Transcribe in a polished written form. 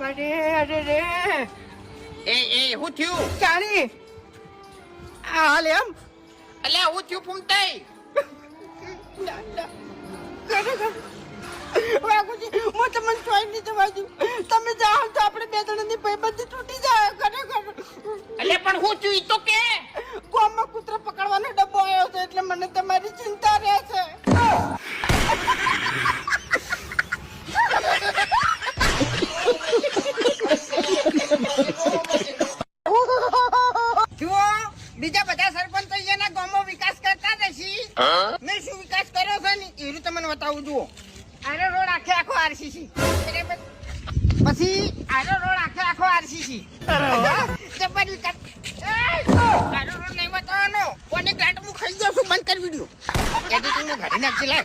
અરે અરે રે એ હું થયું ચાણી હાલ એમ અલ્યા હું થયું ફૂમતાઈ વાઘુજી હું તમને ચોઈ નહીં જવા દઉં તમે જાઓ તો આપણે બે જણાની ભાઈબંધી તૂટી જાય ખરેખર અલ્યા પણ હું થયું ઈ તો કે કોમમાં કૂતરો પકડવાનો ડબ્બો આવ્યો છે એટલે મને તમારી ચિંતા રહે છે જુઓ બીજા બધા સરપંચ એના ગામમાં વિકાસ કરતા નથી મેં શું વિકાસ કર્યો છે ને એ રીતે મને બતાવું જુઓ આનો રોડ આખો આરસીસી પછી આનો રોડ આખો આરસીસી જબર વિકાસ આનો રોડ નહીં બતાવવાનો કોને ગાંઠ હું ખાઈ જાઉં છું બંધ કર વિડીયો એડિટિંગ હું ઘડી નાખી લાય